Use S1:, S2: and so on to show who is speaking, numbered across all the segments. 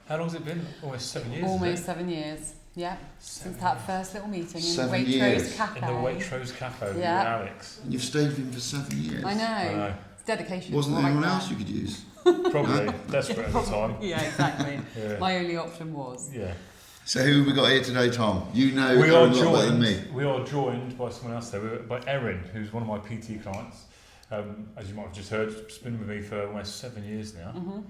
S1: How long has it been? Almost 7 years.
S2: Almost 7 years. Yeah. Since that first little meeting in the
S3: 7 years.
S2: Waitrose Cafe.
S1: In the Waitrose Cafe with
S2: Yeah.
S1: Alex.
S3: And you've stayed with him for 7 years.
S2: I know. It's dedication.
S3: Wasn't
S2: more
S3: there anyone
S2: like
S3: else you could use?
S1: Probably. Desperate at the time.
S2: Yeah, exactly.
S1: Yeah.
S2: My only option was.
S1: Yeah.
S3: So who have we got here today, Tom? You know
S1: We
S3: a
S1: are
S3: lot better than me.
S1: joined by someone else there, by Erin, who's one of my PT clients. As you might have just heard, she's been with me for almost 7 years now.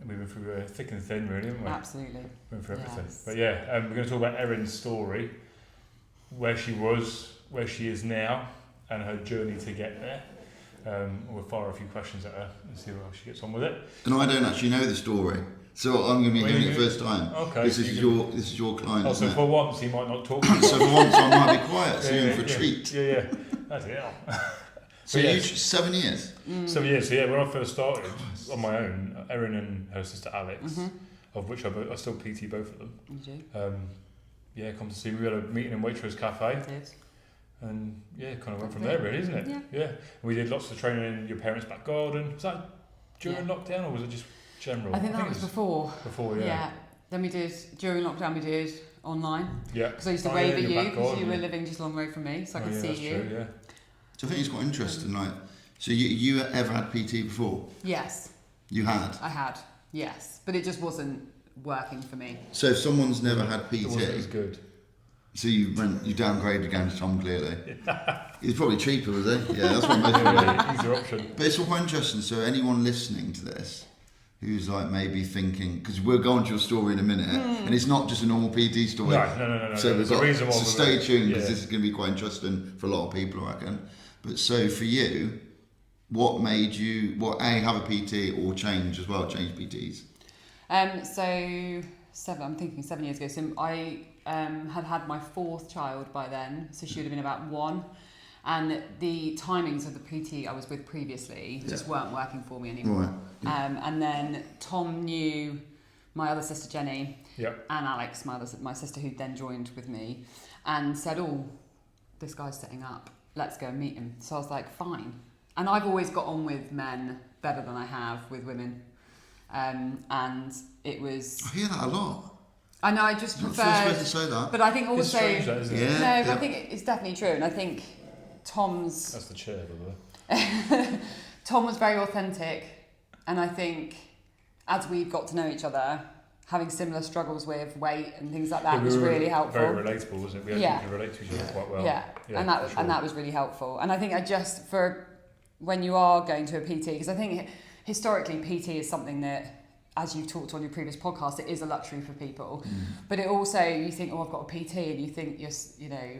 S1: We've been through thick and thin, really, haven't we?
S2: Absolutely.
S1: Been through everything.
S2: Yes.
S1: But yeah, we're going to talk about Erin's story, where she was, where she is now, and her journey to get there. We'll fire a few questions at her and see how she gets on with it.
S3: And I don't actually know the story, so I'm going to be hearing it first time.
S1: Okay.
S3: This is your client.
S1: Oh, so
S3: isn't it?
S1: for once he might not talk to you.
S3: So for once I might be quiet, so you're in for a treat.
S1: Yeah. That's it.
S3: So you 7 years.
S1: 7 years. So yeah, when I first started on my own, Erin and her sister Alex, of which I still PT both of them.
S2: You do.
S1: Come to see me. We had a meeting in Waitrose Cafe.
S2: I did.
S1: And kind of went from there, really, isn't it? Yeah. We did lots of training in your parents' back garden. Was that during lockdown or was it just general?
S2: I think that was before.
S1: Before, yeah.
S2: Yeah. Then we did, during lockdown, we did online.
S1: Yeah.
S2: Because I used to wave at you because you were living just along the road from me, so I could see you.
S1: True, yeah.
S3: So I think it's quite interesting. Like, so you ever had PT before?
S2: Yes.
S3: You had.
S2: I had. Yes, but it just wasn't working for me.
S3: So if someone's never had PT,
S1: It wasn't as good.
S3: so you downgraded against Tom clearly. He's probably cheaper, was he? Yeah, that's what most people do.
S1: Easier option.
S3: But it's all quite interesting. So anyone listening to this, who's like maybe thinking, because we'll go on to your story in a minute, and it's not just a normal PT story.
S1: No.
S3: So we've got,
S1: reason why
S3: so stay tuned because
S1: yeah.
S3: this is going to be quite interesting for a lot of people, I reckon. But so for you, what made you, have a PT or change PTs?
S2: I'm thinking 7 years ago. So I had my fourth child by then, so she would have been about 1. And the timings of the PT I was with previously just weren't working for me anymore.
S3: Right. Yeah.
S2: And then Tom knew my other sister Jenny
S1: and
S2: Alex, my sister who then joined with me, and said, "Oh, this guy's setting up. Let's go and meet him." So I was like, "Fine." And I've always got on with men better than I have with women. And it was...
S3: I hear that a lot.
S2: I know, I just prefer...
S3: I'm not supposed to say that.
S2: But I think also...
S1: It's strange that, isn't it?
S3: Yeah,
S2: No, but I think it's definitely true. And I think Tom's...
S1: That's the chair, by the way.
S2: Tom was very authentic. And I think as we've got to know each other, having similar struggles with weight and things like that was really helpful.
S1: Very relatable, wasn't it? We could relate to each other quite well.
S2: Yeah, and that was really helpful. And I think when you are going to a PT, because I think historically PT is something that, as you've talked on your previous podcast, it is a luxury for people. But it also, you think, oh, I've got a PT, and you think,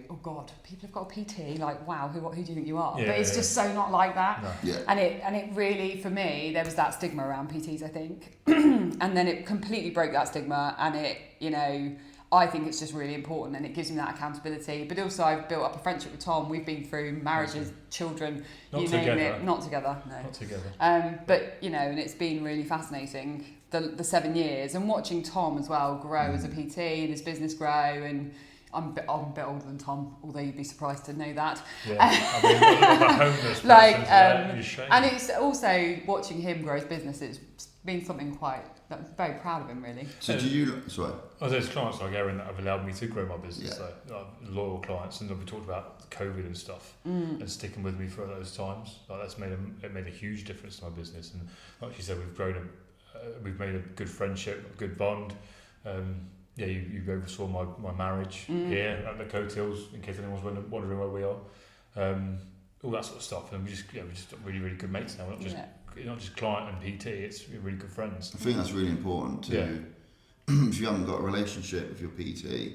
S2: oh God, people have got a PT, like, wow, who do you think you are?
S1: Yeah,
S2: but it's just so not like that.
S1: No.
S3: Yeah.
S2: And it really, for me, there was that stigma around PTs, I think. And then it completely broke that stigma, and I think it's just really important, and it gives me that accountability. But also, I've built up a friendship with Tom. We've been through marriages, children,
S1: Not
S2: you
S1: together.
S2: name it. Not together, no.
S1: Not together.
S2: But and it's been really fascinating the 7 years, and watching Tom as well grow as a PT and his business grow. And I'm a bit older than Tom, although you'd be surprised to know that.
S1: Yeah, I mean, a homeless person,
S2: and it's also watching him grow his business. It's been something I'm very proud of him, really.
S3: So do you... Sorry.
S1: There's clients like Erin that have allowed me to grow my business, loyal clients, and we talked about COVID and stuff, and sticking with me for those times. Like that's made a huge difference to my business. And like you said, we've made a good friendship, a good bond. You oversaw my marriage here at the Coattails, in case anyone's wondering where we are. All that sort of stuff, and we're just really, really good mates now. We're not just client and PT; it's really good friends.
S3: I think that's really important too.
S1: Yeah.
S3: If you haven't got a relationship with your PT,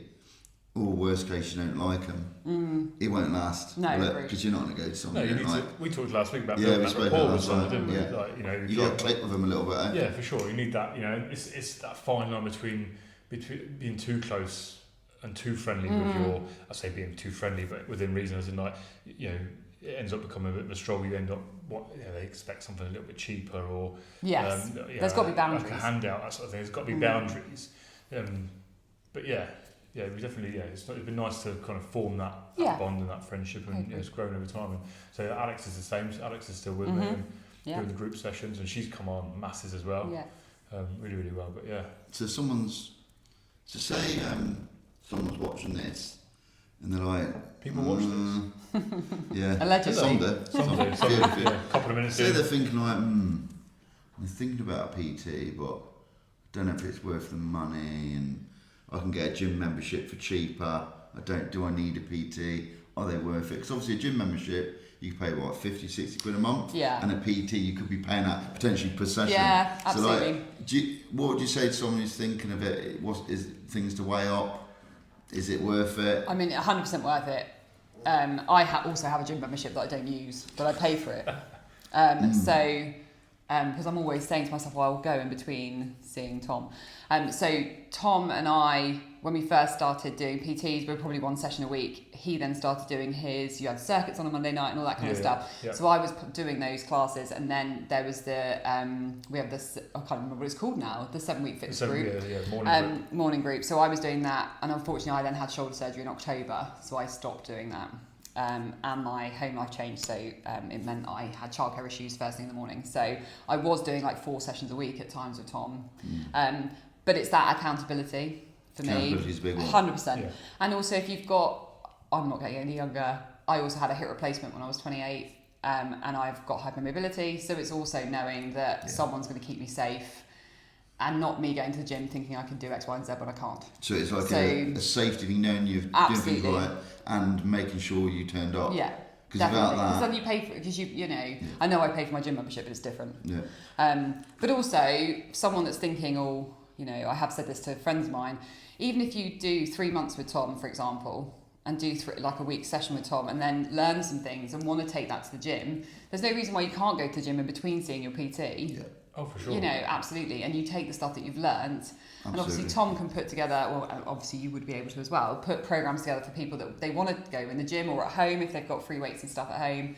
S3: or worst case you don't like him, it won't last.
S2: No,
S3: because you're not going to go to someone you don't like.
S1: We talked last week about building that rapport with someone, didn't we?
S3: Yeah. You got to click with them a little bit. Eh?
S1: Yeah, for sure. You need that. It's that fine line between being too close and too friendly with your. I say being too friendly, but within reason, as in it ends up becoming a bit of a struggle. You end up they expect something a little bit cheaper, or
S2: there's got to be boundaries.
S1: Like a handout, that sort of thing. There's got to be boundaries. But we definitely it's been nice to kind of form that bond and that friendship, and it's grown over time. And so Alex is the same. Alex is still with me and doing the group sessions, and she's come on masses as well.
S2: Yeah.
S1: really, really well. But yeah.
S3: So say someone's watching this and they're like,
S1: people watch this.
S3: Yeah,
S2: allegedly.
S3: Some do.
S1: Yeah, a couple of minutes
S3: Say
S1: in.
S3: they're thinking like, I'm thinking about a PT, but I don't know if it's worth the money, and I can get a gym membership for cheaper. Do I need a PT? Are they worth it? Because obviously a gym membership, you can pay what, 50, 60 quid a month?
S2: Yeah.
S3: And a PT, you could be paying that potentially per session.
S2: Yeah, absolutely.
S3: So like, what would you say to someone who's thinking of it? Is things to weigh up? Is it worth it?
S2: I mean, 100% worth it. I also have a gym membership that I don't use, but I pay for it. So, because I'm always saying to myself, well, I'll go in between seeing Tom. So Tom and I, when we first started doing PTs, we were probably one session a week. He then started doing you had circuits on a Monday night and all that kind of stuff.
S1: Yeah.
S2: So I was doing those classes, and then there was we have this, I can't remember what it's called now, the 7-week fitness group. Morning group. So I was doing that, and unfortunately I then had shoulder surgery in October, so I stopped doing that. And my home life changed, so it meant I had childcare issues first thing in the morning. So I was doing like 4 sessions a week at times with Tom. But it's that accountability for me.
S3: Accountability's a big one.
S2: 100%. Yeah. And also if you've I'm not getting any younger, I also had a hip replacement when I was 28, and I've got hypermobility, so it's also knowing that someone's going to keep me safe, and not me going to the gym thinking I can do X, Y, and Z when I can't.
S3: So it's like a safety thing, knowing you're doing things right and making sure you turned up.
S2: Yeah,
S3: because without that,
S2: because then you pay for it. Because I know I pay for my gym membership, but it's different.
S3: Yeah.
S2: But also someone that's thinking, I have said this to friends of mine. Even if you do 3 months with Tom, for example, and do like a week session with Tom, and then learn some things and want to take that to the gym, there's no reason why you can't go to the gym in between seeing your PT.
S3: Yeah.
S1: Oh, for sure.
S2: Absolutely. And you take the stuff that you've learned. And obviously Tom can put together, obviously you would be able to as well, put programs together for people that they want to go in the gym or at home if they've got free weights and stuff at home.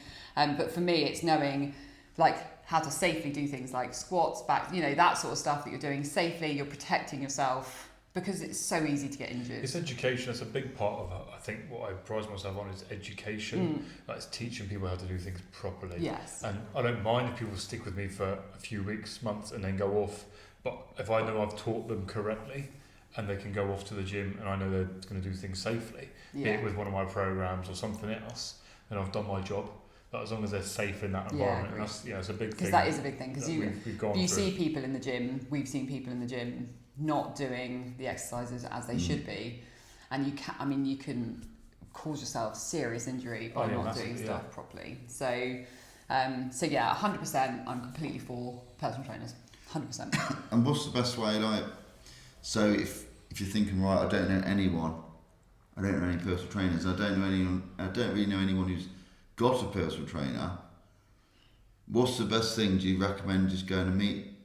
S2: But for me, it's knowing like how to safely do things like squats, back, that sort of stuff that you're doing safely, you're protecting yourself, because it's so easy to get injured.
S1: It's education. That's a big part of, I think, what I prize myself on is education. Like, it's teaching people how to do things properly.
S2: Yes.
S1: And I don't mind if people stick with me for a few weeks, months, and then go off. But if I know I've taught them correctly, and they can go off to the gym, and I know they're going to do things safely, be it with one of my programs or something else, then I've done my job. But as long as they're safe in that environment, and that's it's a big thing.
S2: Because that is a big thing. Because you
S1: see
S2: people in the gym. We've seen people in the gym not doing the exercises as they should be, and you can cause yourself serious injury by not doing stuff properly. So 100%, I'm completely for personal trainers, 100%.
S3: And what's the best way, so if you're thinking, right, I don't know any personal trainers, I don't really know anyone who's got a personal trainer, what's the best thing? Do you recommend just going to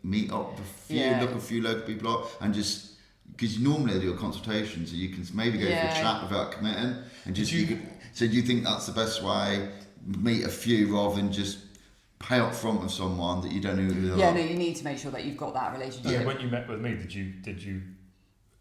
S3: meet up with look a few local people up, and just, because normally they do a consultation, so you can maybe go for a chat without committing, and just so do you think that's the best way? Meet a few rather than just pay up front with someone that you don't know who they are?
S2: No, you need to make sure that you've got that relationship.
S1: Yeah, when you met with me, did you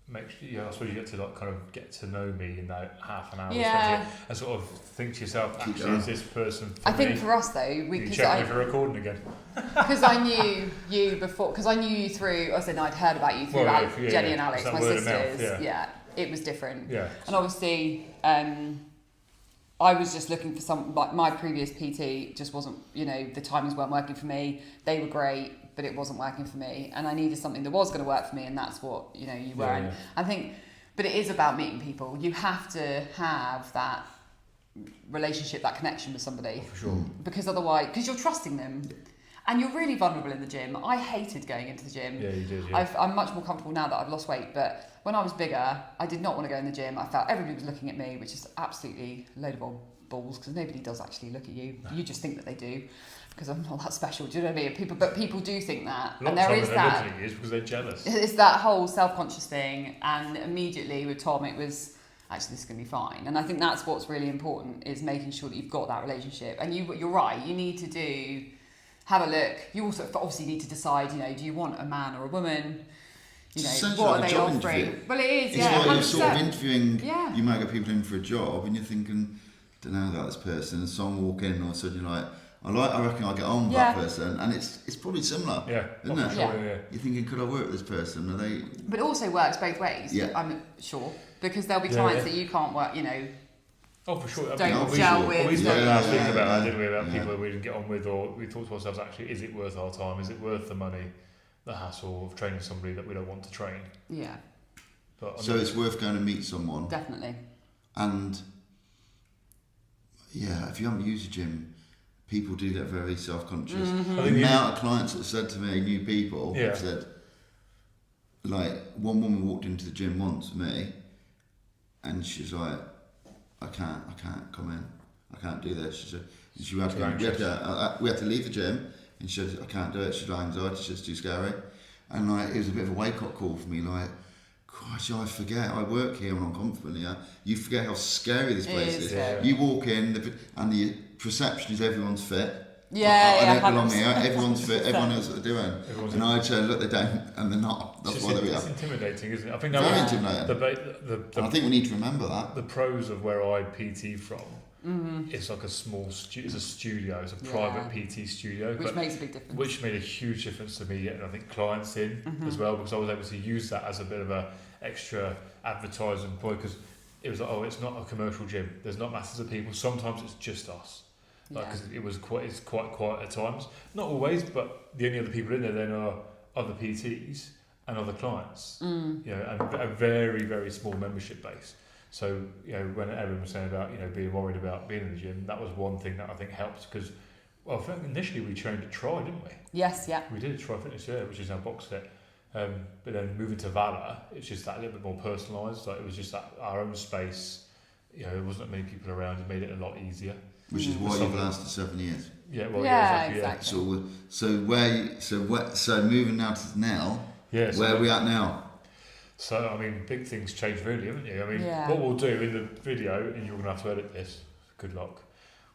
S1: make sure, I suppose you get to kind of get to know me in that half an hour, and sort of think to yourself, actually, is this person for
S2: I
S1: me?
S2: think for us though,
S1: because check if you're recording again.
S2: Because I knew you before, because I knew you through, I'd heard about you through Jenny and Alex, my sisters. It was different. Yeah. And obviously, I was just looking for my previous PT just wasn't, the timings weren't working for me. They were great, but it wasn't working for me, and I needed something that was going to work for me, and that's what you were. Yeah. I think, but it is about meeting people. You have to have that relationship, that connection with somebody,
S1: for sure.
S2: Because otherwise, because you're trusting them, and you're really vulnerable in the gym. I hated going into the gym.
S1: Yeah, you did. Yeah.
S2: I'm much more comfortable now that I've lost weight, but when I was bigger, I did not want to go in the gym. I felt everybody was looking at me, which is absolutely a load of old balls, because nobody does actually look at you. No. You just think that they do, because I'm not that special. Do you know what I mean? People do think that,
S1: and there is that. Looking at you is because they're jealous.
S2: It's that whole self-conscious thing, and immediately with Tom, it was actually this is going to be fine. And I think that's what's really important, is making sure that you've got that relationship. And you're right. You need to have a look. You also obviously need to decide. Do you want a man or a woman? What are they offering?
S3: Interview.
S2: Well, it is.
S3: It's like you're sort of interviewing.
S2: Yeah.
S3: You might get people in for a job, and you're thinking, don't know about this person, and someone walk in, and all of a sudden you're like, I reckon I get on with that person, and it's probably similar.
S1: Yeah,
S3: isn't it?
S1: Sure, yeah.
S3: You're thinking, could I work with this person? Are they?
S2: But it also works both ways.
S3: Yeah.
S2: I'm sure, because there'll be clients that you can't work.
S1: Oh, for sure.
S2: Don't gel with.
S1: We spoke last week about that,
S3: yeah,
S1: didn't we? About people that we didn't get on with, or we thought to ourselves, actually, is it worth our time? Is it worth the money, the hassle of training somebody that we don't want to train?
S2: Yeah.
S1: But
S3: So it's worth going to meet someone.
S2: Definitely.
S3: And if you haven't used a gym, people do get very self-conscious.
S2: Mm-hmm.
S3: The amount of clients that said to me, new people, have said, like, one woman walked into the gym once with me, and she's like, I can't come in. I can't do this. She said, we had to leave the gym, and she said, I can't do it. She's like, anxiety, it's just too scary. And like, it was a bit of a wake-up call for me, like, gosh, I forget. I work here and I'm confident here. You forget how scary this place is.
S2: Yeah.
S3: You walk in, and the perception is everyone's fit.
S2: Yeah,
S3: I don't belong here. Everyone's fit. Everyone knows what they're doing. And I say, look, they don't, and they're not. That's why they're here.
S1: It's intimidating, isn't it? I think
S3: Very intimidating.
S1: And
S3: I think we need to remember that.
S1: The pros of where I PT from, it's like a small it's a studio. It's a private PT studio,
S2: which makes a big difference.
S1: Which made a huge difference to me getting, I think, clients in as well, because I was able to use that as a bit of a extra advertising point, because it was like, it's not a commercial gym. There's not masses of people. Sometimes it's just us. Because it's quite quiet at times. Not always, but the only other people in there then are other PTs and other clients. And a very, very small membership base. So, when everyone was saying about, being worried about being in the gym, that was one thing that I think helped, because, I think initially we trained at Try, didn't we?
S2: Yes, yeah.
S1: We did Try Fitness, which is now Box Fit. But then moving to Valor, it's just that a little bit more personalised. Like, it was just that our own space. There wasn't many people around. It made it a lot easier.
S3: Which is why you've lasted 7 years.
S1: Yeah,
S2: Exactly.
S3: So moving now to now.
S1: Yeah.
S3: Where are we at now?
S1: So I mean, big things changed, really, haven't you? I mean, what we'll do in the video, and you're going to have to edit this. Good luck.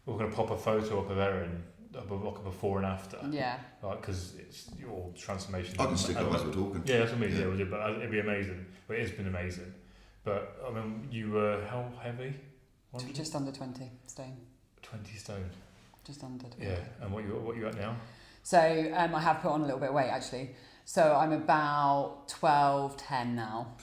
S1: We're going to pop a photo up of Erin, like a before and after.
S2: Yeah.
S1: Because it's your transformation.
S3: I can stick up as we're talking.
S1: Yeah, that's what I mean. Yeah, we'll do, but it'd be amazing. But it has been amazing. But I mean, you were how heavy?
S2: Just under 20 stone.
S1: 20 stone.
S2: Just under 20.
S1: Yeah, and what you at now?
S2: So I have put on a little bit of weight, actually. So I'm about 12-10 now.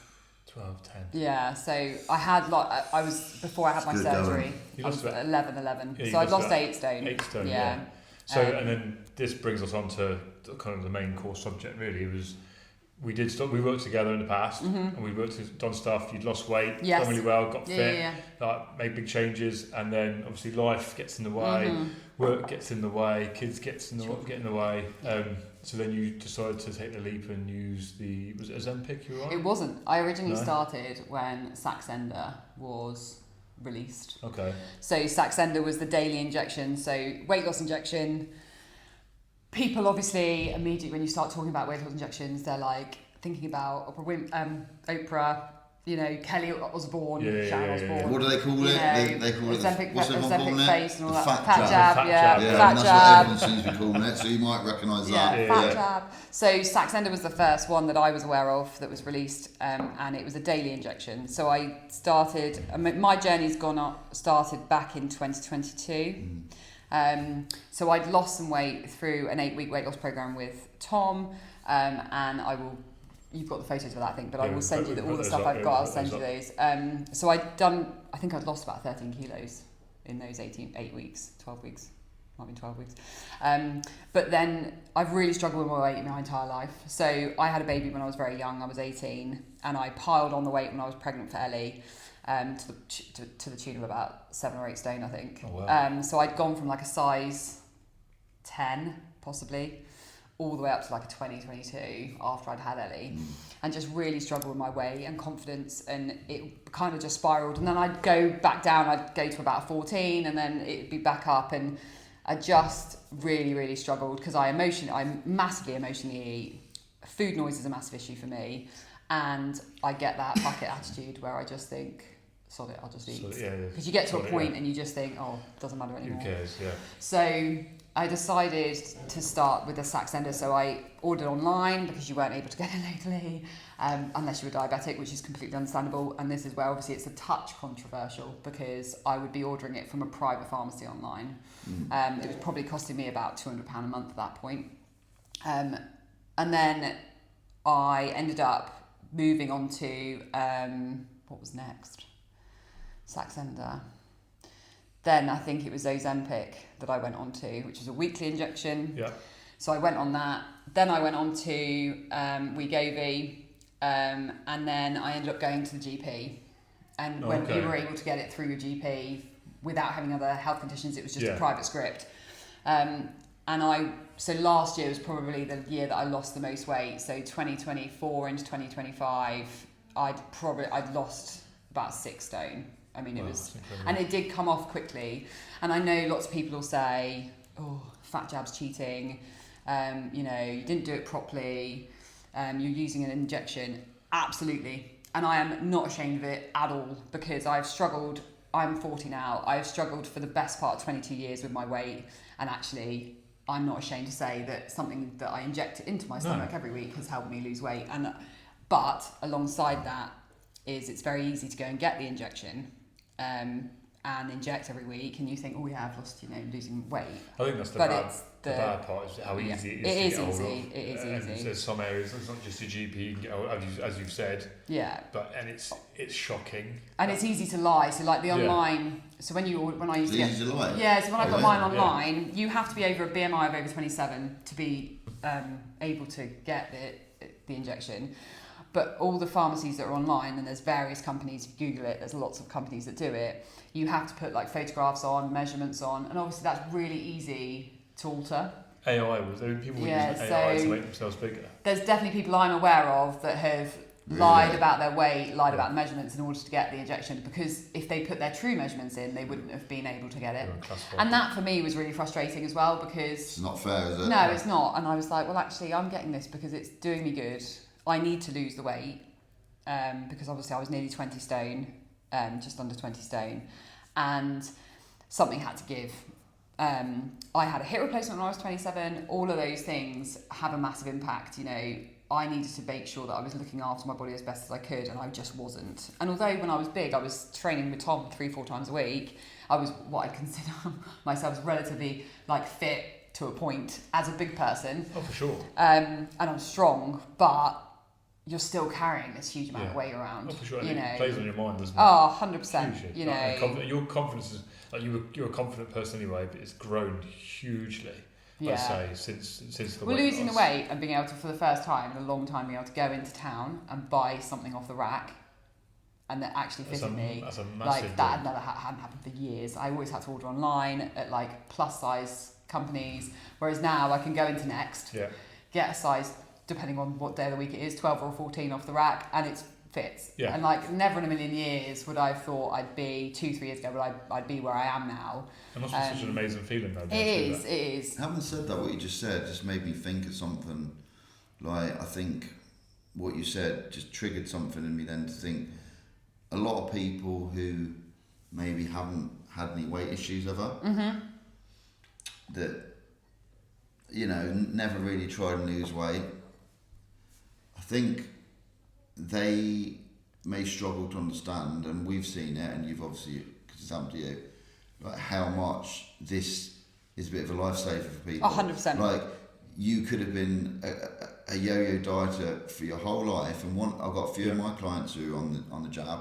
S1: 12-10.
S2: Yeah, so I had I was before I had my surgery. I was 11.
S1: Yeah,
S2: so I'd lost 8 stone.
S1: 8 stone. Yeah. So and then this brings us on to kind of the main core subject. Really, it was we worked together in the past, and we done stuff. You'd lost weight, done really well, got fit, made big changes, and then obviously life gets in the way, work gets in the way, kids get in the way. So then you decided to take the leap and use was it Ozempic you were on?
S2: It wasn't. I originally started when Saxenda was released.
S1: Okay.
S2: So Saxenda was the daily injection, so weight loss injection. People obviously immediately, when you start talking about weight loss injections, they're like thinking about Oprah, Kelly Osbourne, Sharon Osbourne.
S3: What do they call it? They call it
S2: Ozempic face and all that.
S3: Fat
S2: jab.
S3: Fat
S2: jab.
S3: That's what everyone seems to be calling it, so you might recognise that.
S2: Fat jab. So Saxenda was the first one that I was aware of that was released, and it was a daily injection. So I started, my journey's started back in 2022. So I'd lost some weight through an 8-week weight loss program with Tom, and you've got the photos of that, I think, but I will send you all the stuff I've got. I'll send you those. So I think I'd lost about 13 kilos in those 12 weeks. Might be 12 weeks. But then I've really struggled with my weight my entire life. So I had a baby when I was very young. I was 18, and I piled on the weight when I was pregnant for Ellie. To the tune of about 7 or 8 stone, I think.
S1: Oh, wow.
S2: So I'd gone from like a size 10, possibly, all the way up to like a 20, 22 after I'd had Ellie, and just really struggled with my weight and confidence, and it kind of just spiraled. And then I'd go back down, I'd go to about 14, and then it'd be back up, and I just really, really struggled because I massively emotionally eat. Food noise is a massive issue for me. And I get that bucket attitude where I just think, sod it, I'll just eat.
S1: So, yeah.
S2: Because you get to a
S1: Sod it,
S2: point and you just think, oh, it doesn't matter anymore.
S1: Who cares? Yeah.
S2: So I decided to start with the Saxenda. So I ordered online because you weren't able to get it locally, unless you were diabetic, which is completely understandable. And this is where obviously it's a touch controversial because I would be ordering it from a private pharmacy online. It was probably costing me about £200 a month at that point. And then I ended up moving on to, what was next? Saxenda. Then I think it was Ozempic that I went on to, which was a weekly injection.
S1: Yeah.
S2: So I went on that. Then I went on to Wegovy, and then I ended up going to the GP. And when you were able to get it through your GP without having other health conditions, it was just a private script. So last year was probably the year that I lost the most weight. So 2024 into 2025, I'd lost about 6 stone. I mean, it was, and it did come off quickly. And I know lots of people will say, oh, fat jab's cheating. You didn't do it properly. You're using an injection. Absolutely. And I am not ashamed of it at all because I've struggled. I'm 40 now. I've struggled for the best part of 22 years with my weight. And actually, I'm not ashamed to say that something that I inject into my stomach every week has helped me lose weight. But alongside that is it's very easy to go and get the injection and inject every week, and you think, oh yeah, I've lost, losing weight.
S1: I think that's the bad part is how easy it is to get hold of.
S2: It is easy.
S1: There's some areas, it's not just a GP, you can get hold of, as you've said.
S2: Yeah.
S1: And it's shocking.
S2: And it's easy to lie. So like the online, so when I used to get...
S3: Easy to lie?
S2: Yeah, so when I got mine online, you have to be over a BMI of over 27 to be able to get the injection. But all the pharmacies that are online, and there's various companies, if you Google it, there's lots of companies that do it, you have to put like photographs on, measurements on, and obviously that's really easy to alter.
S1: People were using AI to make themselves bigger.
S2: There's definitely people I'm aware of that have lied about their weight, lied about the measurements in order to get the injection, because if they put their true measurements in, they wouldn't have been able to get it. And that for me was really frustrating as well, because...
S3: It's not fair, is it?
S2: No, it's not. And I was like, well, actually, I'm getting this because it's doing me good. I need to lose the weight because obviously I was nearly 20 stone, just under 20 stone, and something had to give. I had a hip replacement when I was 27. All of those things have a massive impact. I needed to make sure that I was looking after my body as best as I could, and I just wasn't. And although when I was big, I was training with Tom 3-4 times a week, I was what I'd consider myself as relatively fit to a point as a big person.
S1: Oh, for sure.
S2: And I'm strong, but you're still carrying this huge amount of weight around.
S1: Oh, for sure. It plays on your mind, doesn't it?
S2: Oh, 100%.
S1: Hugely. Your confidence is, you're a confident person anyway, but it's grown hugely, I'd say, since the weight
S2: losing the weight and being able to, for the first time in a long time, being able to go into town and buy something off the rack and that actually fitted me.
S1: That's a massive
S2: that hadn't happened for years. I always had to order online at plus size companies, whereas now I can go into Next, get a size, depending on what day of the week it is, 12 or 14 off the rack, and it fits. Yeah. And never in a million years would I have thought I'd be 2-3 years ago, but I'd be where I am now.
S1: It must be such an amazing feeling though.
S2: It is.
S3: Having said that, what you just said just made me think of something. Like, I think what you said just triggered something in me then to think a lot of people who maybe haven't had any weight issues ever, that, never really tried to lose weight, I think they may struggle to understand, and we've seen it, and you've obviously, because it's happened to you, like how much this is a bit of a lifesaver for people.
S2: 100%.
S3: Like, you could have been a yo-yo dieter for your whole life, and I've got a few of my clients who are on the jab,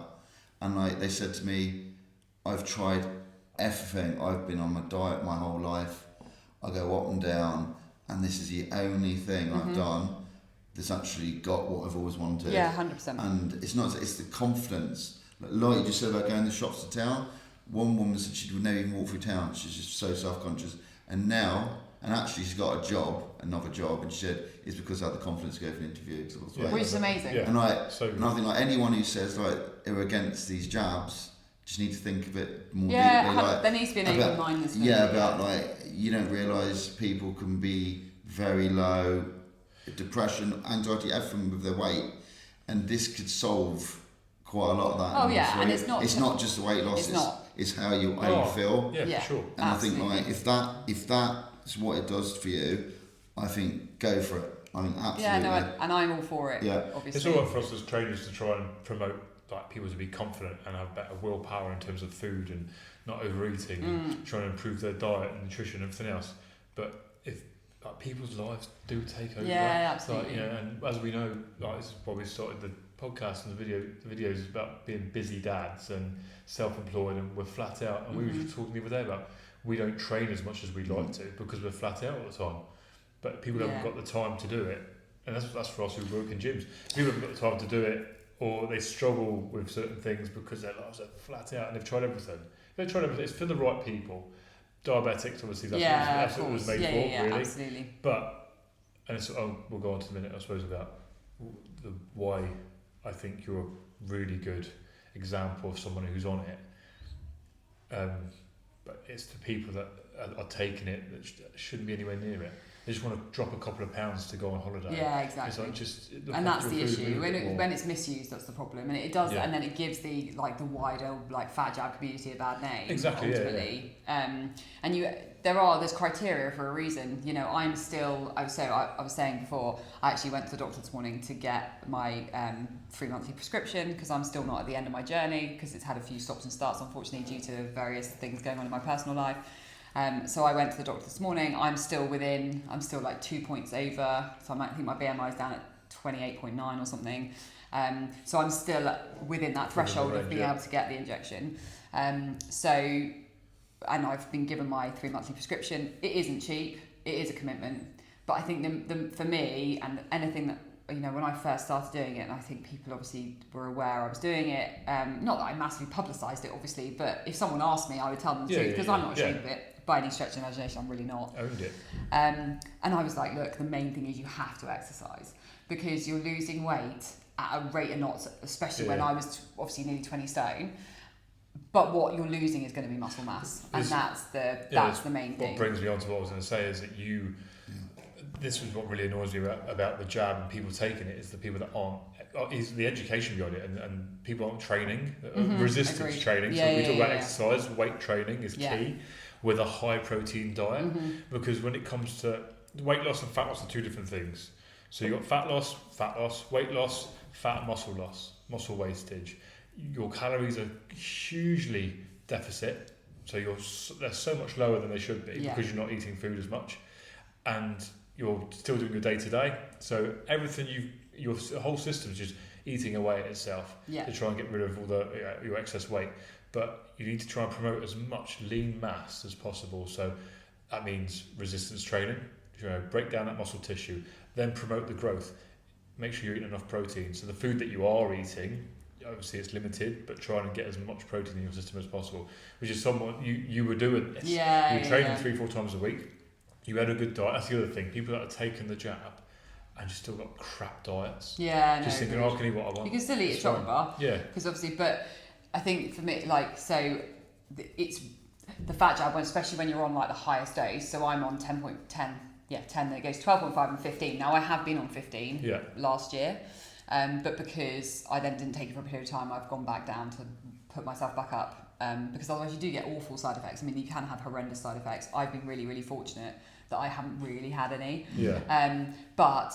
S3: and they said to me, I've tried everything, I've been on my diet my whole life, I go up and down, and this is the only thing I've done that's actually got what I've always wanted.
S2: Yeah, 100%.
S3: And it's the confidence. Like you just said about going to the shops to town, one woman said she would never even walk through town, she's just so self-conscious. And now, actually she's got another job, and she said it's because I had the confidence to go for an interview.
S2: Which is amazing.
S3: Yeah. And I think anyone who says are against these jabs just need to think a bit more deeply.
S2: There needs to be an open-mindedness.
S3: About you don't realise people can be very low, depression, anxiety, everything with their weight, and this could solve quite a lot of that.
S2: Oh yeah, and it's not
S3: just the weight loss. It's how you feel.
S1: Yeah, for sure.
S3: And absolutely. I think like if that's what it does for you, I think go for it. I mean, absolutely.
S2: Yeah, no, and I'm all for it.
S3: Yeah,
S2: obviously.
S1: It's all right for us as trainers to try and promote like people to be confident and have better willpower in terms of food and not overeating, and trying to improve their diet and nutrition and everything else. But if like people's lives do take over,
S2: absolutely.
S1: Like, and as we know, like this is why we started the podcast and the videos about being busy dads and self-employed, and we're flat out. And we were just talking the other day about we don't train as much as we'd like to because we're flat out all the time. But people haven't got the time to do it, and that's for us who work in gyms. People haven't got the time to do it, or they struggle with certain things because their lives are flat out and they've tried everything. It's for the right people. Diabetics, obviously, that's what it was made for, really.
S2: Absolutely.
S1: But, and it's, we'll go on to the minute, I suppose, about why I think you're a really good example of someone who's on it. But it's the people that are taking it that shouldn't be anywhere near it. They just want to drop a couple of pounds to go on holiday.
S2: Yeah, exactly.
S1: It's like
S2: and that's the issue. When it's misused, that's the problem, and it does.
S1: Yeah.
S2: And then it gives the wider fat jab community a bad name.
S1: Exactly.
S2: Ultimately, and there's criteria for a reason. You know, I'm still. I was saying before. I actually went to the doctor this morning to get my 3-monthly prescription because I'm still not at the end of my journey because it's had a few stops and starts, unfortunately, due to various things going on in my personal life. So I went to the doctor this morning. I'm still like 2 points over. So I think my BMI is down at 28.9 or something. So I'm still within that threshold of being able to get the injection. And I've been given my 3-monthly prescription. It isn't cheap. It is a commitment. But I think for me, and anything that, when I first started doing it, and I think people obviously were aware I was doing it, not that I massively publicised it, obviously, but if someone asked me, I would tell them the truth, because I'm not ashamed of it. By any stretch of the imagination, I'm really not.
S1: Owned it.
S2: And I was like, look, the main thing is you have to exercise because you're losing weight at a rate of knots, especially when I was obviously nearly 20 stone. But what you're losing is going to be muscle mass, and that's the main thing.
S1: What brings me on to what I was going to say is that this is what really annoys me about the jab and people taking it, is the people that aren't, is the education behind it, and people aren't training, resistance training. So we talk about exercise, weight training is key with a high protein diet, because when it comes to weight loss and fat loss are two different things. So you've got fat loss, weight loss, fat and muscle loss, muscle wastage. Your calories are hugely deficit, so they're so much lower than they should be because you're not eating food as much, and you're still doing your day to day. So everything your whole system's just eating away at itself to try and get rid of all your excess weight. But you need to try and promote as much lean mass as possible. So that means resistance training. Break down that muscle tissue, then promote the growth. Make sure you're eating enough protein. So the food that you are eating, obviously it's limited, but try and get as much protein in your system as possible. Which is somewhat you were doing this. You were training 3-4 times a week. You had a good diet. That's the other thing. People that are taking the jab and just still got crap diets. Just thinking, I can eat what I want.
S2: You can still eat a chocolate bar.
S1: Yeah.
S2: Because obviously, but I think for me, it's the fat jab, especially when you're on like the highest dose. So I'm on 10.10. 10. Then it goes 12.5 and 15. Now I have been on 15 last year, but because I then didn't take it for a period of time, I've gone back down to put myself back up. Because otherwise you do get awful side effects. I mean, you can have horrendous side effects. I've been really, really fortunate that I haven't really had any. But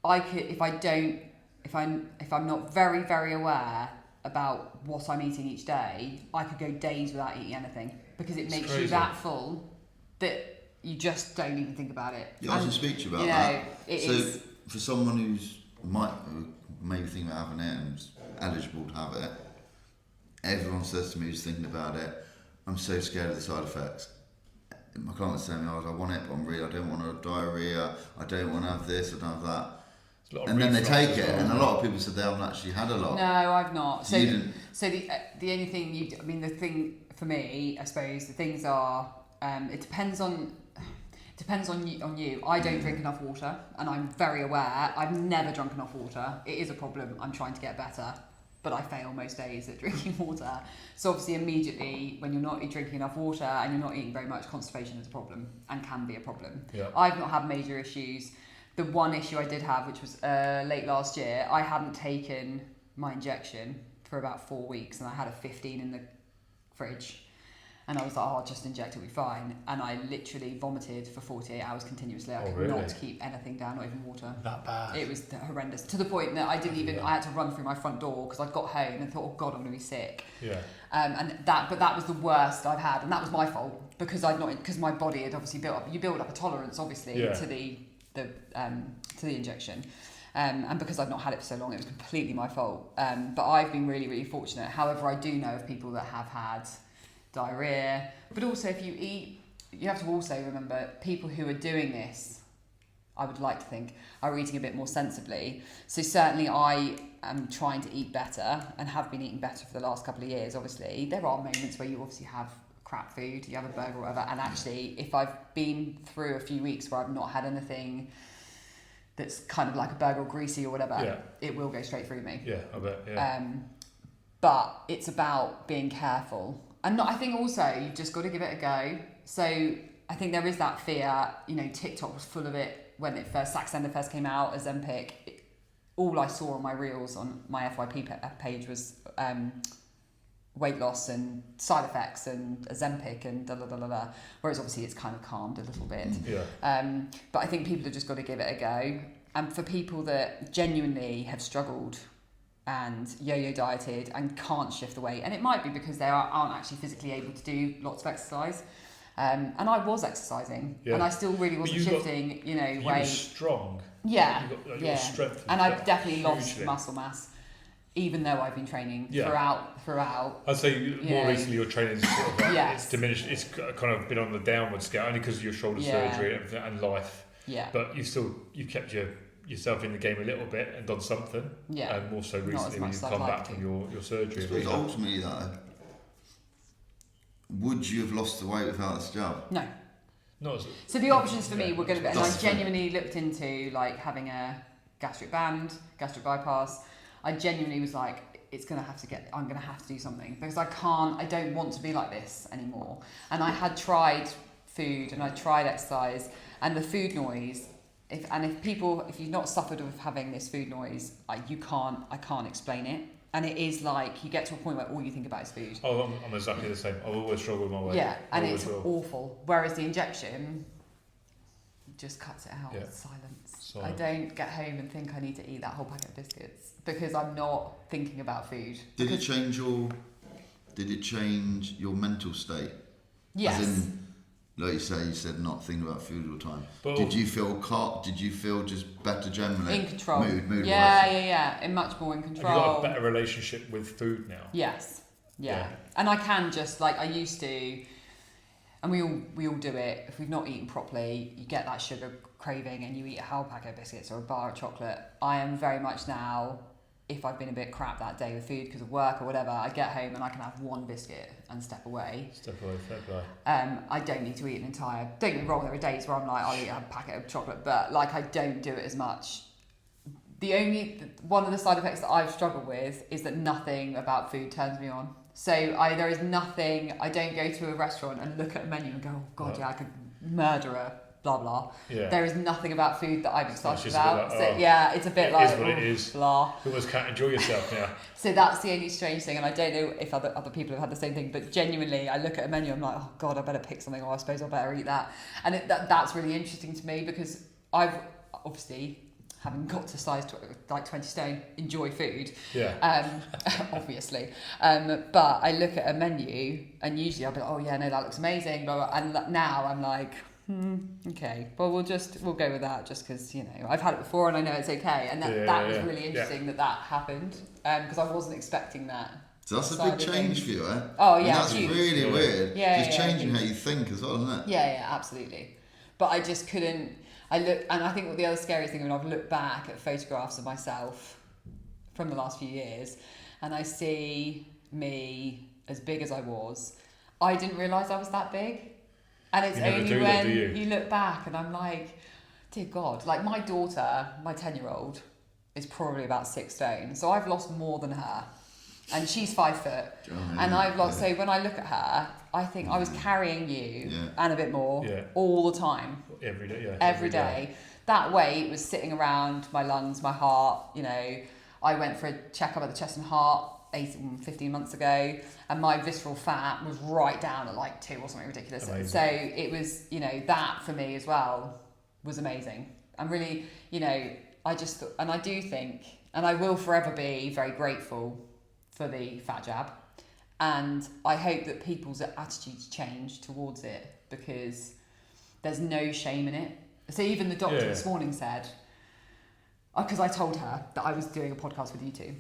S2: I could, if I'm not very, very aware about what I'm eating each day, I could go days without eating anything because it makes you that full that you just don't even think about it.
S3: I was going to speak to you about that. For someone who maybe thinking about having it and is eligible to have it, everyone says to me who's thinking about it, I'm so scared of the side effects. My client was telling me, I want it, but I don't want a diarrhea, I don't want to have this, I don't have that. And then they take it, and a lot of people said they haven't actually had a lot.
S2: No, I've not. So,
S3: you didn't.
S2: So the only thing the thing for me, I suppose, the things are, it depends on you. I don't drink enough water, and I'm very aware. I've never drunk enough water. It is a problem. I'm trying to get better, but I fail most days at drinking water. So obviously immediately when you're not drinking enough water and you're not eating very much, constipation is a problem and can be a problem. I've not had major issues. The one issue I did have, which was late last year, I hadn't taken my injection for about 4 weeks, and I had a 15 in the fridge. And I was like, oh, I'll just inject it, it'll be fine. And I literally vomited for 48 hours continuously. I could not keep anything down, not even water.
S1: That bad?
S2: It was horrendous. To the point that I had to run through my front door because I got home and thought, oh God, I'm going to be sick.
S1: Yeah.
S2: But that was the worst I've had. And that was my fault because because my body had obviously you build up a tolerance, obviously, to the injection. And because I've not had it for so long, it was completely my fault. But I've been really, really fortunate. However, I do know of people that have had diarrhea, but also if you eat, you have to also remember people who are doing this, I would like to think, are eating a bit more sensibly. So certainly I am trying to eat better and have been eating better for the last couple of years. Obviously there are moments where you obviously have crap food, you have a burger or whatever, and actually if I've been through a few weeks where I've not had anything that's kind of like a burger or greasy or whatever, it will go straight through me.
S1: Yeah, I bet.
S2: But it's about being careful. And I think also you've just got to give it a go. So I think there is that fear. You know, TikTok was full of it when Saxenda first came out, Ozempic. All I saw on my reels on my FYP page was weight loss and side effects and Ozempic and da da da da da. Whereas obviously it's kind of calmed a little bit. But I think people have just got to give it a go. And for people that genuinely have struggled and yo-yo dieted and can't shift the weight, and it might be because they aren't actually physically able to do lots of exercise, and I was exercising and I still really wasn't shifting weight.
S1: You were strong.
S2: You got
S1: strength,
S2: and I've definitely lost muscle mass even though I've been training throughout.
S1: I'd say more recently your training is sort of it's diminished, it's kind of been on the downward scale only because of your shoulder surgery and life, but you've kept yourself in the game a little bit and done something, and more so recently when you've come back from your surgery.
S3: But ultimately though, would you have lost the weight without this job?
S2: No.
S1: So
S2: the options for me were going to be, and I genuinely looked into like having a gastric bypass. I genuinely was like, I'm going to have to do something because I don't want to be like this anymore. And I had tried food and I tried exercise, and the food noise, if you've not suffered with having this food noise, I can't explain it. And it is like you get to a point where all you think about is food.
S1: Oh, I'm exactly the same. I've always struggled with my weight.
S2: Yeah, and it's awful. Whereas the injection just cuts it out. It's silence. I don't get home and think I need to eat that whole packet of biscuits because I'm not thinking about food.
S3: Did it change your mental state?
S2: Yes.
S3: As in, like you said not thinking about food all the time.
S1: But
S3: did you feel just better generally?
S2: In control.
S3: Mood
S2: yeah. And much more in control.
S1: Have you got a better relationship with food now?
S2: Yes. Yeah. And I can just, like I used to, and we all do it, if we've not eaten properly, you get that sugar craving and you eat a whole packet of biscuits or a bar of chocolate. I am very much now, if I've been a bit crap that day with food because of work or whatever, I get home and I can have one biscuit and step away.
S1: Fair play.
S2: I don't need to eat an entire, don't get me wrong, there are days where I'm like, I'll eat a packet of chocolate, but like I don't do it as much. One of the side effects that I've struggled with is that nothing about food turns me on. So there is nothing, I don't go to a restaurant and look at a menu and go, oh God, I could murder a blah blah. Yeah. There is nothing about food that I'm excited about. It's a bit like,
S1: it is what it is.
S2: Blah.
S1: You always can't enjoy yourself now.
S2: So that's the only strange thing, and I don't know if other people have had the same thing, but genuinely I look at a menu, I'm like, oh God, I better pick something, or I suppose I better eat that. And that's really interesting to me because I've obviously, having got to size like 20 stone, enjoy food. Yeah. Obviously. But I look at a menu and usually I'll be like, oh yeah, no, that looks amazing. Blah, blah. And now I'm like, okay, well we'll go with that just because, I've had it before and I know it's okay. And that was really interesting that happened because I wasn't expecting that.
S3: So that's a big change for you, eh?
S2: Oh yeah.
S3: That's really weird. Just changing how you think as well, isn't it?
S2: Yeah, absolutely. But I just couldn't. And I think what the other scariest thing when I've looked back at photographs of myself from the last few years and I see me as big as I was, I didn't realise I was that big. And it's only when you look back and I'm like, dear God, like my daughter, my 10-year-old, is probably about 6 stone. So I've lost more than her. And she's 5 foot. And I've lost, so when I look at her, I think I was carrying you and a bit more all the time.
S1: Every day,
S2: Every day. That weight was sitting around my lungs, my heart, I went for a checkup at the chest and heart 15 months ago, and my visceral fat was right down at like 2 or something ridiculous.
S1: Amazing.
S2: So it was, that for me as well was amazing. I'm really, I just thought, and I do think, and I will forever be very grateful for the fat jab. And I hope that people's attitudes change towards it, because there's no shame in it. So even the doctor this morning said, because I told her that I was doing a podcast with you two,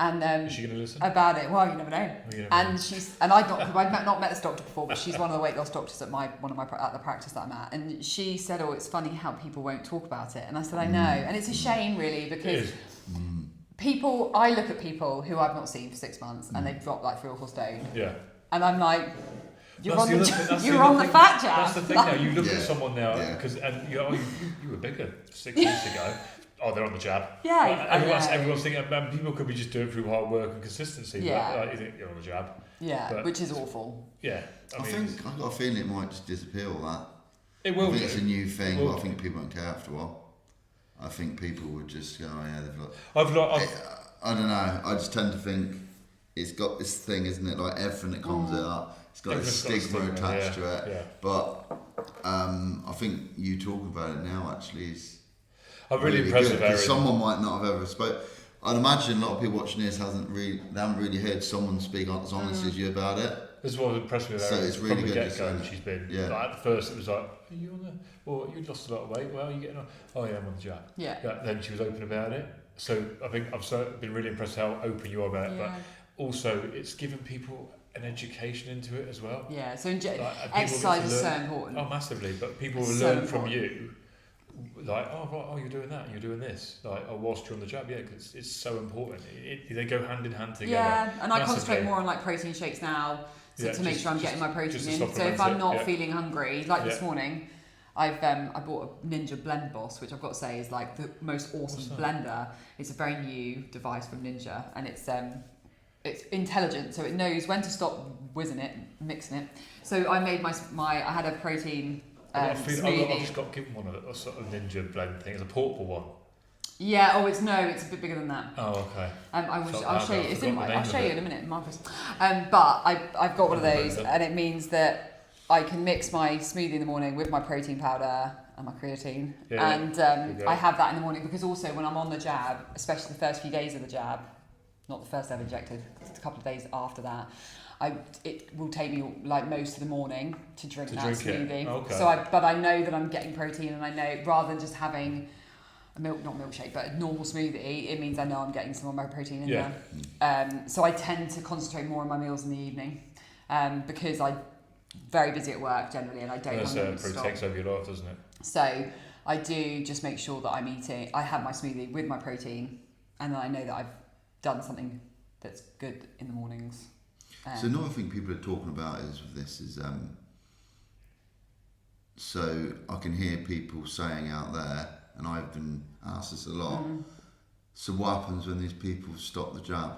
S2: and
S1: is she going to listen
S2: about it? Well, you never know. I've not met this doctor before, but she's one of the weight loss doctors at at the practice that I'm at, and she said, "Oh, it's funny how people won't talk about it." And I said, "I know," and it's a shame, really, because I look at people who I've not seen for 6 months, and they've dropped like 3 or 4 stone.
S1: Yeah.
S2: And I'm like, you're on the fat jab.
S1: That's the thing now. You look at someone now, because you were bigger 6 weeks ago. Oh, they're on the jab.
S2: Yeah.
S1: Everyone's thinking, man, people could be just doing it through hard work and consistency.
S2: Yeah.
S1: But, you think you're on the jab.
S2: Yeah, but, which is awful.
S1: Yeah.
S3: I think I've got a feeling it might just disappear, all that.
S1: It will.
S3: I think it's a new thing, but I think people won't care after a while. I think people would just go, oh, yeah, they've got... I don't know. I just tend to think it's got this thing, isn't it? Like everything that comes up, it's got a stigma attached to it.
S1: Yeah.
S3: But I think you talking about it now actually is
S1: I'm really impressed with
S3: because someone might not have ever spoke. I'd imagine a lot of people watching this haven't really heard someone speak as honest as you about it.
S1: This is what was impressed with her.
S3: So it's really
S1: from the
S3: good.
S1: get-go, she's been. Like at first, it was like, "Are you on the? Well, you lost a lot of weight. Well, you getting on? Oh yeah, I'm on the jab."
S2: Yeah.
S1: Then she was open about it. So I think I've been really impressed how open you are about it. But also, it's given people an education into it as well.
S2: Yeah. So exercise is so important.
S1: Oh, massively. But people will learn from you. Like, oh right, you're doing that, and you're doing this. Like, whilst you're on the jab, because it's so important. They go hand in hand together.
S2: Yeah, and I concentrate more on like protein shakes now, to make sure I'm getting my protein in. So if I'm not feeling hungry, like this morning, I bought a Ninja Blend Boss, which I've got to say is like the most awesome blender. It's a very new device from Ninja, and it's intelligent, so it knows when to stop mixing it. So I made I had a protein.
S1: I've just got given one of a sort of Ninja Blend thing. It's a portable one.
S2: Yeah. It's a bit bigger than that.
S1: Oh, okay.
S2: I'll show you. I'll show you in a minute, Marcus. But I've got one of those, and it means that I can mix my smoothie in the morning with my protein powder and my creatine, and I have that in the morning because also when I'm on the jab, especially the first few days of the jab, not the first ever injected, a couple of days after that. It will take me like most of the morning to drink that smoothie.
S1: Okay.
S2: So but I know that I'm getting protein, and I know rather than just having not milkshake, but a normal smoothie, it means I know I'm getting some of my protein in there. So I tend to concentrate more on my meals in the evening, because I'm very busy at work generally, and I don't have to stop.
S1: It takes over your life, doesn't it?
S2: So I do just make sure that I have my smoothie with my protein, and then I know that I've done something that's good in the mornings.
S3: So another thing people are talking about is so I can hear people saying out there, and I've been asked this a lot, so what happens when these people stop the jab?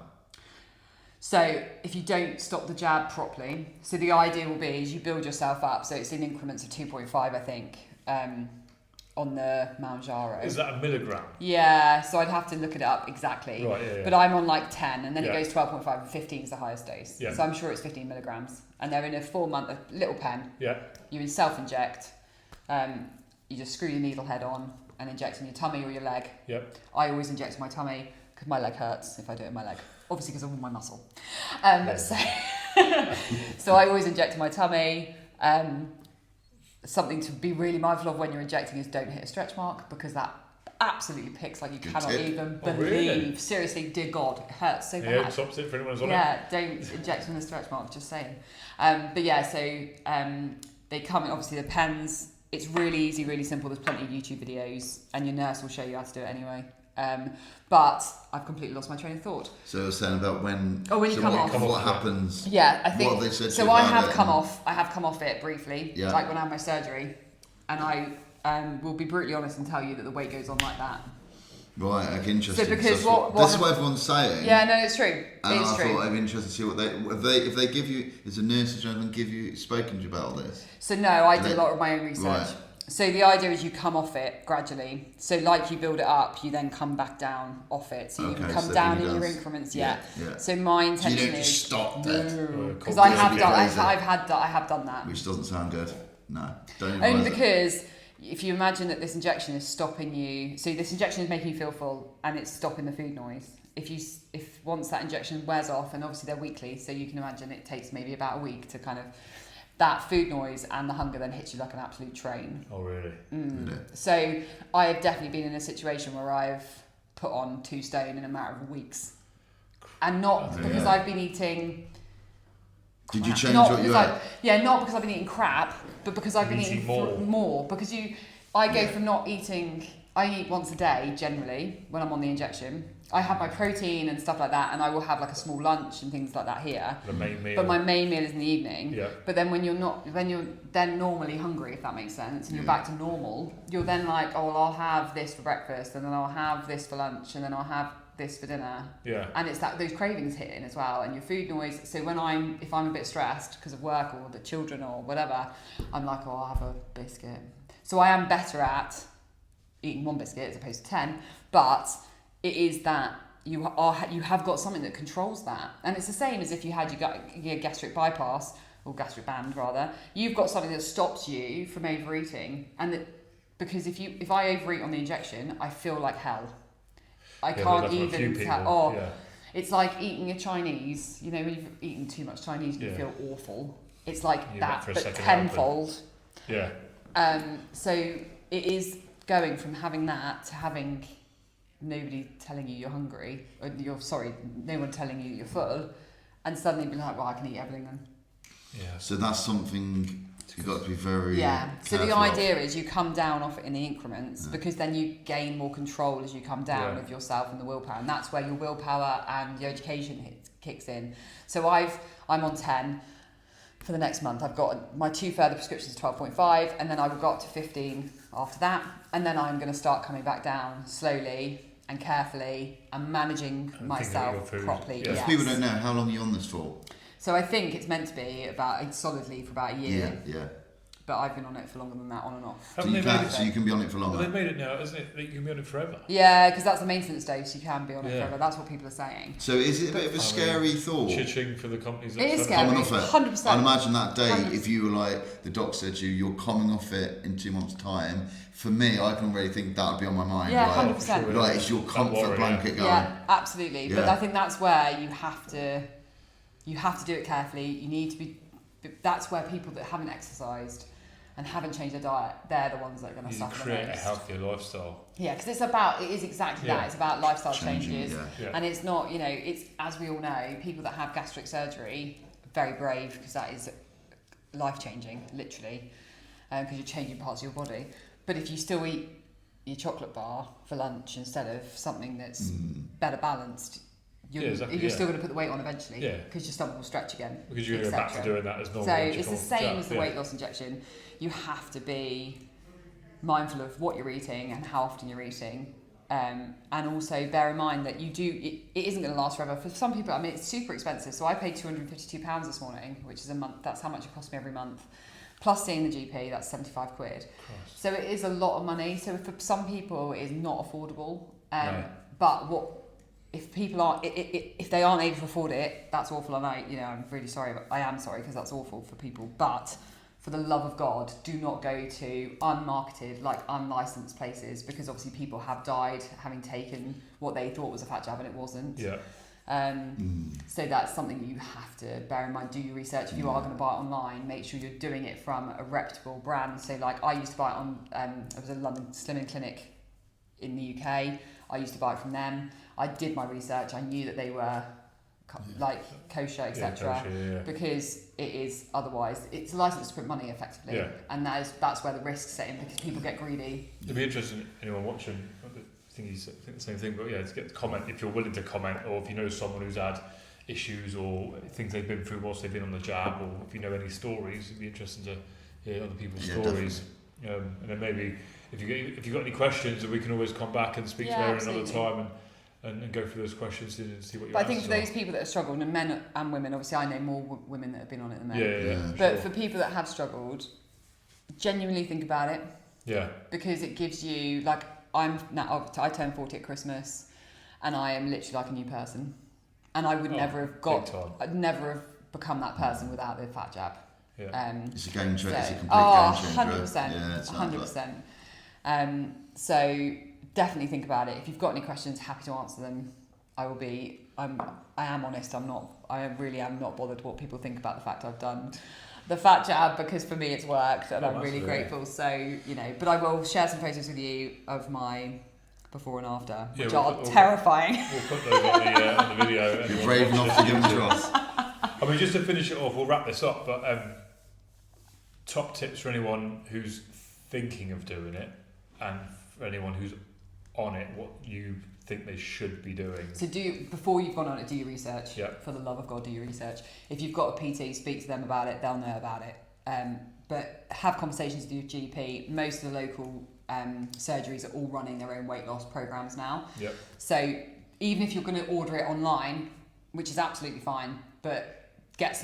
S2: So if you don't stop the jab properly, so the idea will be is you build yourself up, so it's in increments of 2.5 I think, on the Mounjaro.
S1: Is that a milligram?
S2: Yeah, so I'd have to look it up exactly.
S1: Right, yeah.
S2: But I'm on like 10, and then it goes 12.5, and 15 is the highest dose.
S1: Yeah.
S2: So I'm sure it's 15 milligrams. And they're in a 4-month little pen.
S1: Yeah.
S2: You self-inject. You just screw your needle head on and inject in your tummy or your leg.
S1: Yep.
S2: I always inject in my tummy because my leg hurts if I do it in my leg. Obviously because of my muscle. So I always inject in my tummy. Something to be really mindful of when you're injecting is don't hit a stretch mark, because that absolutely picks like you cannot even believe. Really? Seriously, dear God, it hurts so bad.
S1: Yeah, it stops it for anyone who's on it.
S2: Yeah, don't inject in a stretch mark, just saying. But yeah, so they come in, obviously the pens, it's really easy, really simple. There's plenty of YouTube videos, and your nurse will show you how to do it anyway. But I've completely lost my train of thought.
S3: So I was saying about when
S2: you come off.
S3: What happens?
S2: Yeah, I think.
S3: What they said
S2: so I have come off. I have come off it briefly, like when I had my surgery, and I will be brutally honest and tell you that the weight goes on like that.
S3: Right, okay, interesting.
S2: So because
S3: this is what everyone's saying.
S2: Yeah, no, it's true.
S3: And
S2: it's
S3: I
S2: true.
S3: thought it'd be interesting to see what if they give you, is a nurse or anything spoken to you about all this?
S2: So no, I did a lot of my own research.
S3: Right.
S2: So the idea is you come off it gradually. So like you build it up, you then come back down off it. So you
S3: Okay,
S2: come
S3: so
S2: down
S3: he
S2: in your
S3: does-
S2: increments.
S3: yeah,
S2: Yeah.
S3: yeah.
S2: So my
S3: So you
S2: intention
S3: don't
S2: is
S3: just stop dead,
S2: because
S1: Yeah,
S2: I have
S3: crazy.
S2: done. I have done that.
S3: which doesn't sound good. No, don't
S2: Only
S3: advise it.
S2: because if you imagine that this injection is stopping you, so this injection is making you feel full and it's stopping the food noise. If once that injection wears off, and obviously they're weekly, so you can imagine it takes maybe about a week to kind of, that food noise and the hunger then hits you like an absolute train.
S1: Oh, really?
S3: Really?
S2: So I have definitely been in a situation where I've put on 2 stone in a matter of weeks, and not
S3: Oh,
S2: because
S3: yeah.
S2: I've been eating.
S3: Did you
S2: crap.
S3: change
S2: Not
S3: what you
S2: because
S3: ate?
S2: not because I've been eating crap, but because I've been
S1: Eating
S2: eating
S1: more.
S2: because I go
S3: Yeah.
S2: from not eating. I eat once a day generally when I'm on the injection. I have my protein and stuff like that, and I will have like a small lunch and things like that here.
S1: The main meal.
S2: But my main meal is in the evening.
S1: Yeah.
S2: But then when you're then normally hungry, if that makes sense, and you're
S3: Yeah.
S2: back to normal, you're then like, oh, well, I'll have this for breakfast, and then I'll have this for lunch, and then I'll have this for dinner.
S1: Yeah.
S2: And it's that those cravings hit in as well, and your food noise. So if I'm a bit stressed because of work or the children or whatever, I'm like, oh, I'll have a biscuit. So I am better at eating 1 biscuit as opposed to 10, but it is that you have got something that controls that, and it's the same as if you had your gastric bypass or gastric band rather. You've got something that stops you from overeating, and that because if I overeat on the injection, I feel like hell. I
S1: Yeah,
S2: can't
S1: that's what a few
S2: even
S1: people-
S2: tell.
S1: yeah.
S2: It's like eating a Chinese. You know, when you've eaten too much Chinese, you
S1: Yeah.
S2: feel awful. It's like
S1: You're
S2: that,
S1: back for a
S2: but
S1: second
S2: tenfold.
S1: Yeah.
S2: So it is going from having that to having nobody telling you you're hungry, or no one telling you you're full, and suddenly be like, well, I can eat everything then.
S1: Yeah.
S3: So that's something you've got to be very
S2: Yeah. So the
S3: careful of.
S2: idea is you come down off it in the increments,
S3: Yeah.
S2: because then you gain more control as you come down
S1: Yeah.
S2: of yourself and the willpower, and that's where your willpower and your education kicks in. So I'm on 10 for the next month. I've got my 2 further prescriptions, 12.5, and then I will go up to 15 after that, and then I'm going to start coming back down slowly and carefully and managing
S1: thinking of
S2: myself
S1: your food.
S2: properly.
S1: Yeah.
S3: If people don't know, how long are you on this for?
S2: So I think it's meant to be solidly for about a year,
S3: Yeah.
S2: but I've been on it for longer than that, on and off.
S3: So
S1: Haven't
S3: you,
S1: they made
S3: can,
S1: it?
S3: so you can be on it for
S1: Well,
S3: longer.
S1: they've made it now, isn't it? That you can be on it forever.
S2: Yeah, because that's the maintenance dose. You can be on it
S1: Yeah.
S2: forever. That's what people are saying.
S3: So is it a bit of a scary thought?
S1: Chitching for the companies. that
S2: It is
S1: sell it.
S2: scary.
S3: Coming off it.
S2: 100%.
S3: I'd imagine that day,
S2: 100%.
S3: if you were like, the doc said to you, you're coming off it in 2 months' time, for me, I can already think that would be on my mind.
S2: Yeah,
S3: like,
S2: 100%.
S1: Sure,
S3: like, it's your
S1: That
S3: comfort
S1: worry,
S3: blanket going.
S2: Yeah, absolutely. But
S3: Yeah.
S2: I think that's where you have to do it carefully. You need to be. That's where people that haven't exercised and haven't changed their diet, they're the ones that are going to
S1: You need to
S2: suffer the
S1: create a
S2: most.
S1: healthier lifestyle.
S2: Yeah, because it is exactly
S1: Yeah.
S2: that. It's about lifestyle
S3: Changing,
S2: changes.
S3: yeah.
S1: Yeah.
S2: And it's not, it's, as we all know, people that have gastric surgery, very brave, because that is life-changing, literally, because you're changing parts of your body. But if you still eat your chocolate bar for lunch instead of something that's better balanced, you're,
S1: Yeah, exactly,
S2: you're
S1: yeah.
S2: still going to put the weight on eventually,
S1: Yeah.
S2: because your stomach will stretch again.
S1: Because you're going to go back to
S2: etc.
S1: doing that as normal.
S2: So
S1: once you
S2: it's the
S1: come off
S2: same
S1: that,
S2: as the
S1: yeah.
S2: weight loss injection. You have to be mindful of what you're eating and how often you're eating. And also bear in mind that it isn't going to last forever. For some people, I mean, it's super expensive. So I paid £252 this morning, which is a month. That's how much it costs me every month. Plus seeing the GP, that's 75 quid.
S1: Christ.
S2: So it is a lot of money. So for some people, it is not affordable.
S1: No.
S2: But if people aren't, if they aren't able to afford it, that's awful. And I'm really sorry, but I am sorry because that's awful for people. But for the love of God, do not go to unmarketed, like unlicensed places, because obviously people have died having taken what they thought was a fat jab and it wasn't.
S1: Yeah.
S2: So that's something you have to bear in mind. Do your research. If you are going to buy it online, make sure you're doing it from a reputable brand. So like I used to buy it on, it was a London Slimming Clinic in the UK. I used to buy it from them. I did my research. I knew that they were like kosher, etc.
S1: Yeah.
S2: Because it is otherwise it's a license to print money effectively,
S1: Yeah.
S2: and that's where the risks set in because people get greedy.
S1: It'd be interesting, anyone watching, I think the same thing, but yeah, to get the comment, if you're willing to comment, or if you know someone who's had issues or things they've been through whilst they've been on the jab, or if you know any stories, it'd be interesting to hear other people's stories. And then maybe if you've got any questions, we can always come back and speak to her another time and go through those questions and see what your
S2: But I think
S1: answers
S2: for those people that have struggled, and men and women, obviously I know more women that have been on it than men.
S1: Yeah.
S2: But
S1: Sure.
S2: for people that have struggled, genuinely think about it.
S1: Yeah.
S2: Because it gives you, like, I turned 40 at Christmas, and I am literally like a new person. And I would I'd never have become that person without the fat jab.
S1: Yeah.
S3: It's a game changer. It's a complete game changer.
S2: 100%.
S3: Yeah, it sounds
S2: 100%. So definitely think about it. If you've got any questions, happy to answer them. I am honest. I really am not bothered what people think about the fact I've done the fat jab, because for me it's worked, and I'm really grateful. So, but I will share some photos with you of my before and after, which are terrifying.
S1: We'll put those on the video.
S3: You're brave enough to give them to us.
S1: I mean, just to finish it off, we'll wrap this up, but top tips for anyone who's thinking of doing it, and for anyone who's on it, what you think they should be doing.
S2: So before you've gone on it, do your research.
S1: Yeah.
S2: For the love of God, do your research. If you've got a PT, speak to them about it, they'll know about it. But have conversations with your GP. Most of the local surgeries are all running their own weight loss programs now.
S1: Yep.
S2: So even if you're going to order it online, which is absolutely fine, but ask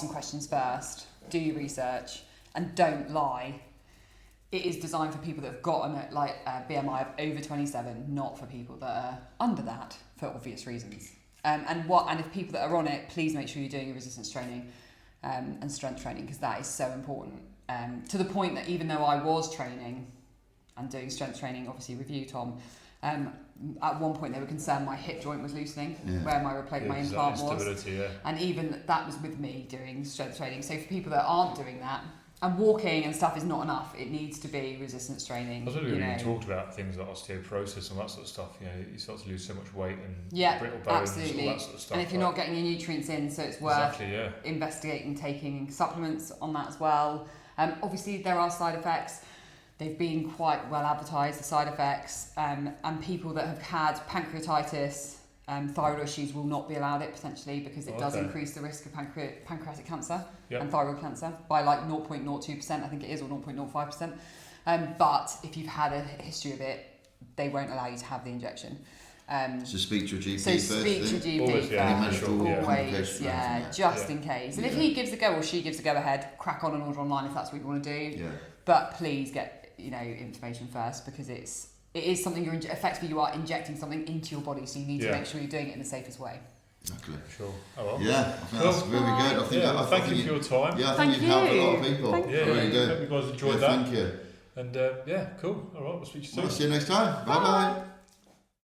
S2: some questions first, do your research, and don't lie. It is designed for people that have got a BMI of over 27, not for people that are under that, for obvious reasons. And if people that are on it, please make sure you're doing your resistance training and strength training, because that is so important. To the point that even though I was training and doing strength training, obviously with you, Tom, at one point they were concerned my hip joint was loosening, where my implant was.
S1: Yeah.
S2: And even that was with me doing strength training. So for people that aren't doing that, and walking and stuff is not enough. It needs to be resistance training.
S1: I was really talked about things like osteoporosis and that sort of stuff. You start to lose so much weight and brittle bones,
S2: absolutely.
S1: all that sort of stuff.
S2: And if you're not getting your nutrients in, so it's worth investigating taking supplements on that as well. Obviously, there are side effects. They've been quite well advertised, the side effects. And people that have had pancreatitis, thyroid issues will not be allowed it potentially, because it does increase the risk of pancreatic cancer and thyroid cancer by like 0.02%, I think it is, or 0.05%. But if you've had a history of it, they won't allow you to have the injection.
S3: So speak to your GP
S2: first. So speak to your GP first, just in case. And if he gives a go or she gives a go ahead, crack on and order online if that's what you want to do.
S3: Yeah.
S2: But please get information first, because it is something effectively you are injecting something into your body, so you need to make sure you're doing it in the safest way.
S3: Exactly.
S1: Sure. Oh, well.
S3: Yeah, I think that's really good. I think
S1: thank you for your time.
S3: Yeah, I think you've helped a lot of people.
S2: Thank
S3: you. I really do.
S1: Hope you guys enjoyed that.
S3: Thank you.
S1: And cool. All right, we'll speak to you soon.
S3: Well, see you next time. Bye bye.